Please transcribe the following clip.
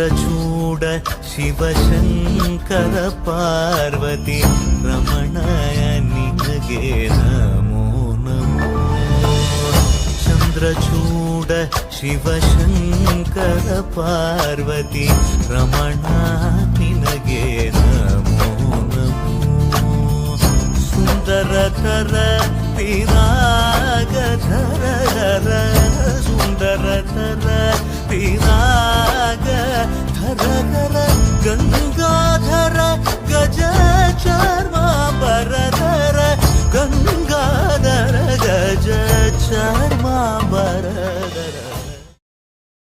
ಚಂದ್ರಚೂಡ ಶಿವಶಂಕರ ಪಾರ್ವತಿ ರಮಣಯ ನಿನಗೆ ನಮೋ ನಮೋ. ಚಂದ್ರಚೂಡ ಶಿವಶಂಕರ ಪಾರ್ವತಿ ರಮಣ ನಿನಗೆ ನಮೋ ನಮೋ. ಸುಂದರತರ ವಿರಾಗಧರ ಸುಂದರತರ